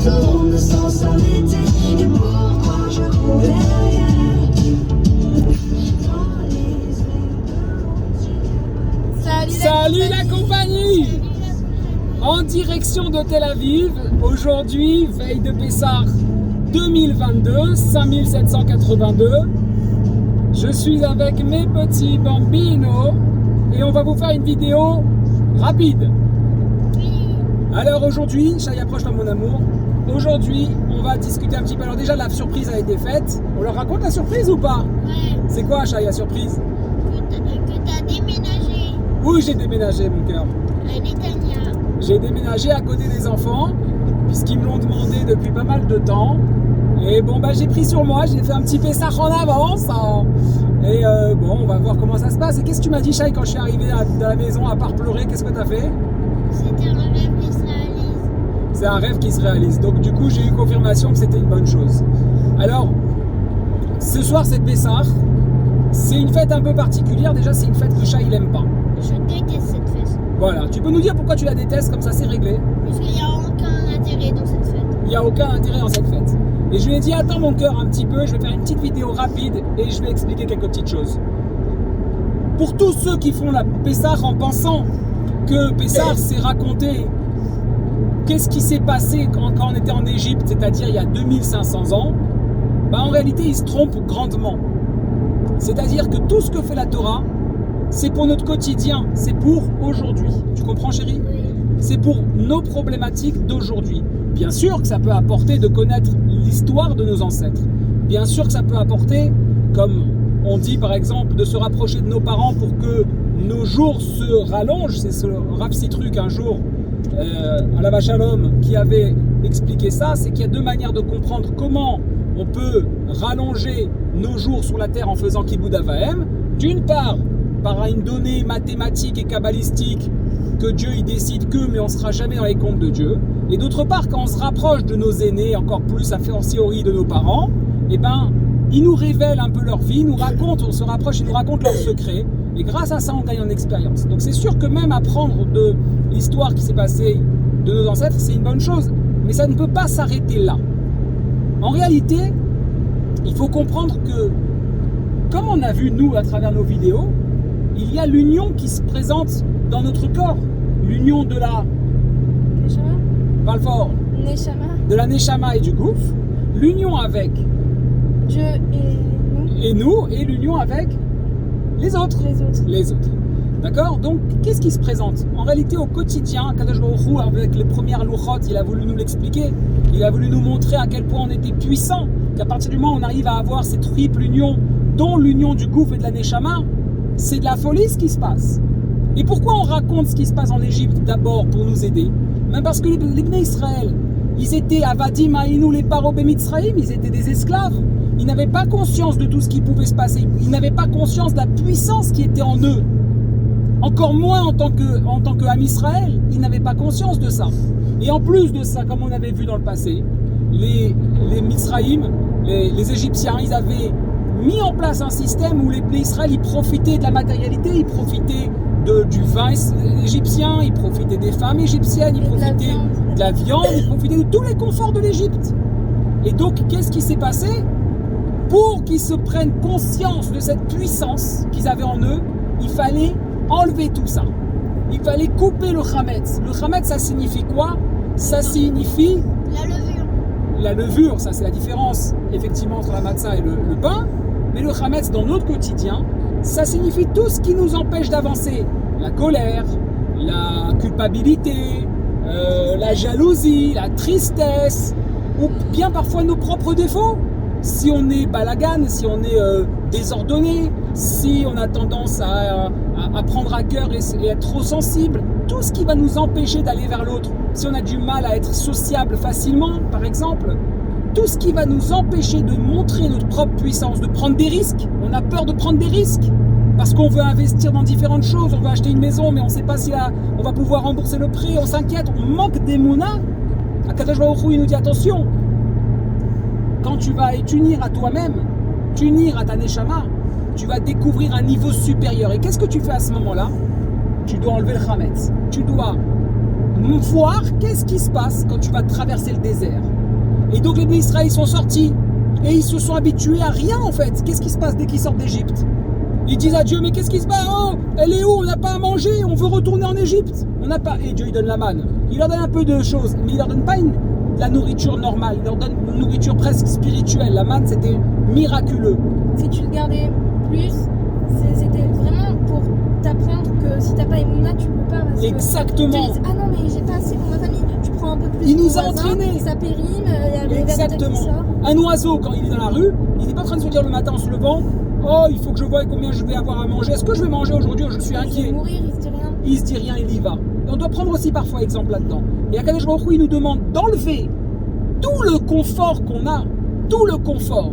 Tourne sans s'arrêter. Et pourquoi je cours derrière dans les airs. Salut la compagnie! En direction de Tel Aviv, aujourd'hui, veille de Pessah 2022, 5782. Je suis avec mes petits bambinos et on va vous faire une vidéo rapide. Alors aujourd'hui, Chaya, approche-toi mon amour. Aujourd'hui, on va discuter un petit peu. Alors déjà, la surprise a été faite. On leur raconte la surprise ou pas? Ouais, C'est quoi, Chaya, surprise? que t'as déménagé Oui, j'ai déménagé, mon cœur. à Netanya. J'ai déménagé à côté des enfants, puisqu'ils me l'ont demandé depuis pas mal de temps. Et bon, bah j'ai pris sur moi, j'ai fait un petit Pessah en avance. Hein. Et bon, on va voir comment ça se passe. Et qu'est-ce que tu m'as dit, Chaya, quand je suis arrivé dans la maison, à part pleurer, qu'est-ce que tu as fait? C'était un rêve qui se réalise. C'est un rêve qui se réalise. Donc du coup, j'ai eu confirmation que c'était une bonne chose. Alors, ce soir, c'est Pessah. C'est une fête un peu particulière. Déjà, c'est une fête que Chaya, il aime pas. Je déteste cette fête. Voilà. Tu peux nous dire pourquoi tu la détestes? Comme ça, c'est réglé. Parce qu'il n'y a aucun intérêt dans cette fête. Il n'y a aucun intérêt dans cette fête. Et je lui ai dit, attends mon cœur un petit peu, je vais faire une petite vidéo rapide et je vais expliquer quelques petites choses. Pour tous ceux qui font la Pessah en pensant que Pessah c'est raconter qu'est-ce qui s'est passé quand on était en Égypte, c'est-à-dire il y a 2500 ans, bah en réalité ils se trompent grandement. C'est-à-dire que tout ce que fait la Torah, c'est pour notre quotidien, c'est pour aujourd'hui. Tu comprends, chérie? Oui. C'est pour nos problématiques d'aujourd'hui. Bien sûr que ça peut apporter de connaître l'histoire de nos ancêtres. Bien sûr que ça peut apporter, comme on dit par exemple, de se rapprocher de nos parents pour que nos jours se rallongent. C'est ce Rav Citruc un jour, à la Vachalom, qui avait expliqué ça. C'est qu'il y a deux manières de comprendre comment on peut rallonger nos jours sur la terre en faisant Kibboud Avahem. D'une part, par une donnée mathématique et kabbalistique, que Dieu il décide que, mais on ne sera jamais dans les comptes de Dieu. Et d'autre part, quand on se rapproche de nos aînés, encore plus à fortiori de nos parents, eh ben, ils nous révèlent un peu leur vie, ils nous racontent, on se rapproche, ils nous racontent leurs secrets. Et grâce à ça, on gagne en expérience. Donc c'est sûr que même apprendre de l'histoire qui s'est passée de nos ancêtres, c'est une bonne chose. Mais ça ne peut pas s'arrêter là. En réalité, il faut comprendre que, comme on a vu nous à travers nos vidéos, il y a l'union qui se présente dans notre corps. L'union de la... Neshama. Parle fort. Neshama. De la Neshama et du Gouf. L'union avec Dieu et nous. et l'union avec les autres. Les autres. D'accord? Donc, qu'est-ce qui se présente? En réalité, au quotidien, Kadosh Baruch Hu, avec les premières louchot, il a voulu nous l'expliquer. Il a voulu nous montrer à quel point on était puissant. Qu'à partir du moment où on arrive à avoir cette triple union, dont l'union du Gouf et de la Neshama, c'est de la folie ce qui se passe. Et pourquoi on raconte ce qui se passe en Égypte d'abord pour nous aider? Même parce que les Bnei Israël, ils étaient avadim haïnou les paro b'mitzraïm, ils étaient des esclaves. Ils n'avaient pas conscience de tout ce qui pouvait se passer. Ils n'avaient pas conscience de la puissance qui était en eux. Encore moins en tant que Ham Israël, ils n'avaient pas conscience de ça. Et en plus de ça, comme on avait vu dans le passé, les Mitzraïm, les Égyptiens, ils avaient mis en place un système où les Bnei Israël, ils profitaient de la matérialité, ils profitaient du vin égyptien, ils profitaient des femmes égyptiennes, ils profitaient de la viande, ils profitaient de tous les conforts de l'Égypte. Et donc, qu'est-ce qui s'est passé? Pour qu'ils se prennent conscience de cette puissance qu'ils avaient en eux, il fallait enlever tout ça. Il fallait couper le chametz. Le chametz, ça signifie quoi? Ça signifie La levure. la levure, ça c'est la différence effectivement entre la matzah et le pain. Mais le chametz dans notre quotidien, ça signifie tout ce qui nous empêche d'avancer. La colère, la culpabilité, la jalousie, la tristesse, ou bien parfois nos propres défauts. Si on est balagan, si on est désordonné, si on a tendance à prendre à cœur et être trop sensible, tout ce qui va nous empêcher d'aller vers l'autre, si on a du mal à être sociable facilement, par exemple, tout ce qui va nous empêcher de montrer notre propre puissance, de prendre des risques. On a peur de prendre des risques parce qu'on veut investir dans différentes choses, on veut acheter une maison, mais on ne sait pas si on va pouvoir rembourser le prêt, on s'inquiète, on manque d'émouna. Akadosh Baruch Hu, il nous dit attention, quand tu vas t'unir à toi-même, t'unir à ta neshama, tu vas découvrir un niveau supérieur. Et qu'est-ce que tu fais à ce moment-là? Tu dois enlever le chametz. Tu dois dois voir qu'est-ce qui se passe quand tu vas traverser le désert. Et donc les Israéliens sont sortis et ils se sont habitués à rien en fait. Qu'est-ce qui se passe dès qu'ils sortent d'Égypte? Ils disent à Dieu, mais qu'est-ce qui se passe? Oh, elle est où? On n'a pas à manger, on veut retourner en Égypte. On n'a pas. Et Dieu il donne la manne. Il leur donne un peu de choses, mais il leur donne pas de la nourriture normale. Il leur donne une nourriture presque spirituelle. La manne c'était miraculeux. Si tu le gardais plus, c'était vraiment pour t'apprendre que si t'as pas Emouna, tu peux pas. Parce Exactement. Que tu dis, ah non, mais j'ai pas assez pour ma famille. Tu prends un peu plus. Il de nous ton a voisin, entraînés. Ça périme, il y a le Exactement. qui sort. Un oiseau, quand il est dans la rue, il n'est pas en train de se dire le matin en se levant, oh, il faut que je voie combien je vais avoir à manger. Est-ce que je vais manger aujourd'hui? Je suis Il inquiet. va mourir, il se dit rien. Il se dit rien, il y va. Et on doit prendre aussi parfois exemple là-dedans. Et Akadosh Baruch Hu, il nous demande d'enlever tout le confort qu'on a, tout le confort,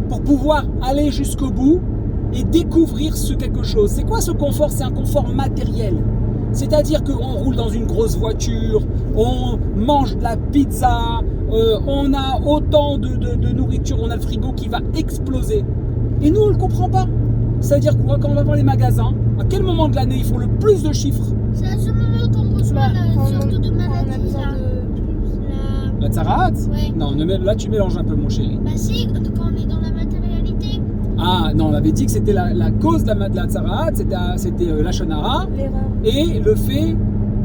pour pouvoir aller jusqu'au bout et découvrir ce quelque chose. C'est quoi ce confort? C'est un confort matériel. C'est-à-dire qu'on roule dans une grosse voiture, on mange de la pizza, on a autant de nourriture, on a le frigo qui va exploser. Et nous, on ne le comprend pas. C'est-à-dire quoi, quand on va voir les magasins, à quel moment de l'année ils font le plus de chiffres? C'est à ce moment qu'on reçoit la sorte de on a maladie besoin là. La tsaraat? Ouais. Non, là tu mélanges un peu mon chéri. Bah si, quand on est dans la matérialité. Ah non, on avait dit que c'était la cause de la tsaraat, c'était la shonara, L'erreur. et le fait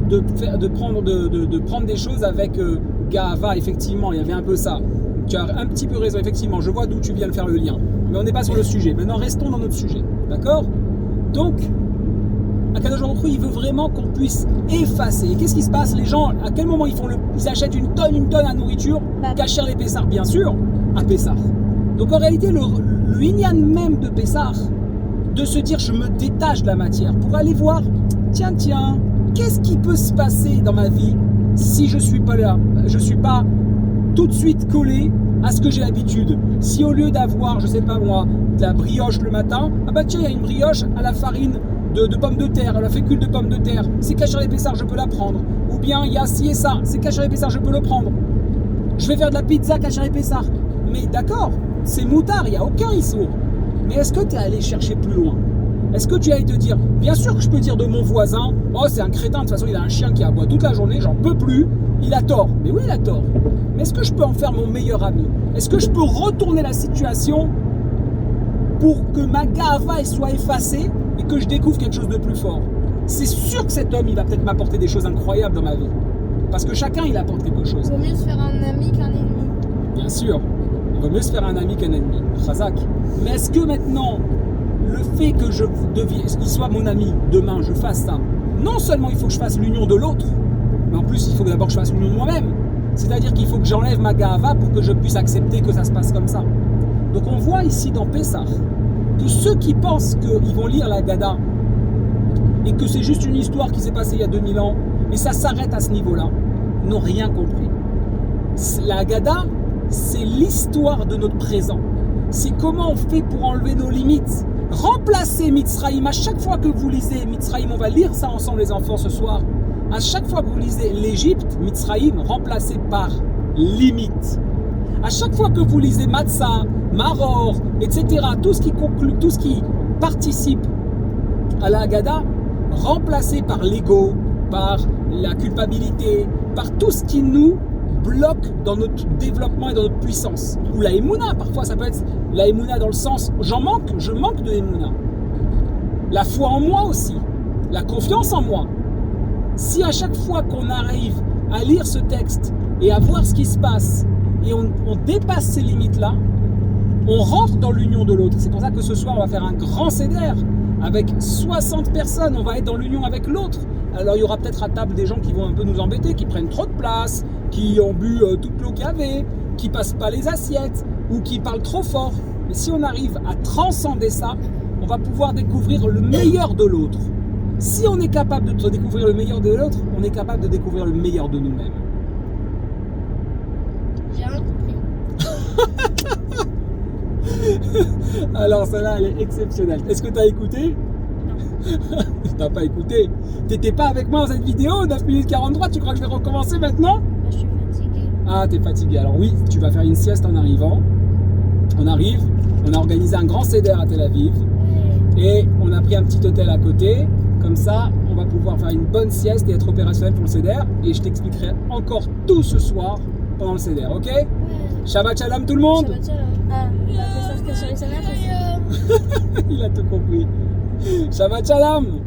de prendre des choses avec Gahava, effectivement, il y avait un peu ça. Tu as un petit peu raison, effectivement, je vois d'où tu viens de faire le lien. Mais on n'est pas sur le sujet. Maintenant, restons dans notre sujet. D'accord? Donc, Akadosh Baruch Hu, il veut vraiment qu'on puisse effacer. Et qu'est-ce qui se passe? Les gens, à quel moment ils achètent une tonne à nourriture, cacher les Pessar, bien sûr, à Pessar. Donc en réalité, le inyan même de Pessar, de se dire je me détache de la matière pour aller voir, tiens, qu'est-ce qui peut se passer dans ma vie si je suis pas là, je suis pas tout de suite collé à ce que j'ai l'habitude. Si au lieu d'avoir, je sais pas moi, de la brioche le matin, ah bah tiens, il y a une brioche à la farine de pommes de terre, à la fécule de pommes de terre, c'est caché à l'épaisseur, je peux la prendre. Ou bien il y a ci et ça, c'est caché à l'épaisseur, je peux le prendre. Je vais faire de la pizza caché à l'épaisseur. Mais d'accord, c'est moutard, il n'y a aucun issour. Mais est-ce que tu es allé chercher plus loin? Est-ce que tu es allé te dire, bien sûr que je peux dire de mon voisin, oh c'est un crétin, de toute façon il a un chien qui aboie toute la journée, j'en peux plus, il a tort. Mais oui, il a tort. Mais est-ce que je peux en faire mon meilleur ami? Est-ce que je peux retourner la situation pour que ma gava soit effacée et que je découvre quelque chose de plus fort? C'est sûr que cet homme, il va peut-être m'apporter des choses incroyables dans ma vie. Parce que chacun, il apporte quelque chose. Il vaut mieux se faire un ami qu'un ennemi. Bien sûr, il vaut mieux se faire un ami qu'un ennemi. Chazak. Mais est-ce que maintenant, le fait que qu'il soit mon ami, demain, je fasse ça, non seulement il faut que je fasse l'union de l'autre, mais en plus, il faut d'abord que je fasse l'union de moi-même. C'est-à-dire qu'il faut que j'enlève ma gava pour que je puisse accepter que ça se passe comme ça. Donc on voit ici dans Pessah que ceux qui pensent qu'ils vont lire la Gada et que c'est juste une histoire qui s'est passée il y a 2000 ans et ça s'arrête à ce niveau-là, n'ont rien compris. La Gada, c'est l'histoire de notre présent. C'est comment on fait pour enlever nos limites. Remplacer Mitzraïm. À chaque fois que vous lisez Mitzraïm, on va lire ça ensemble les enfants ce soir. À chaque fois que vous lisez l'Égypte, Mitzraïm, remplacé par limite. À chaque fois que vous lisez Matzah, Maror, etc., tout ce qui conclut, tout ce qui participe à la Haggadah, remplacé par l'ego, par la culpabilité, par tout ce qui nous bloque dans notre développement et dans notre puissance. Ou la Emouna, parfois ça peut être la Emouna dans le sens, je manque de Emouna. La foi en moi aussi, la confiance en moi. Si à chaque fois qu'on arrive à lire ce texte et à voir ce qui se passe et on dépasse ces limites-là, on rentre dans l'union de l'autre. C'est pour ça que ce soir, on va faire un grand seder avec 60 personnes. On va être dans l'union avec l'autre. Alors, il y aura peut-être à table des gens qui vont un peu nous embêter, qui prennent trop de place, qui ont bu toute l'eau qu'il y avait, qui passent pas les assiettes ou qui parlent trop fort. Mais si on arrive à transcender ça, on va pouvoir découvrir le meilleur de l'autre. Si on est capable de découvrir le meilleur de l'autre, on est capable de découvrir le meilleur de nous-mêmes. J'ai rien compris. Alors celle-là, elle est exceptionnelle. Est-ce que tu as écouté? Non. T'as pas écouté? T'étais pas avec moi dans cette vidéo, 9 minutes 43, tu crois que je vais recommencer maintenant? Bah, je suis fatiguée. Ah, t'es fatigué. Alors oui, tu vas faire une sieste en arrivant. On arrive, on a organisé un grand seder à Tel Aviv. Et on a pris un petit hôtel à côté. Comme ça, on va pouvoir faire une bonne sieste et être opérationnel pour le CEDER. Et je t'expliquerai encore tout ce soir pendant le CEDER, ok? Ouais. Shabbat shalom tout le monde. Shabbat shalom. Ah, c'est ça ce que sur les salaires aussi. Il a tout compris. Shabbat shalom.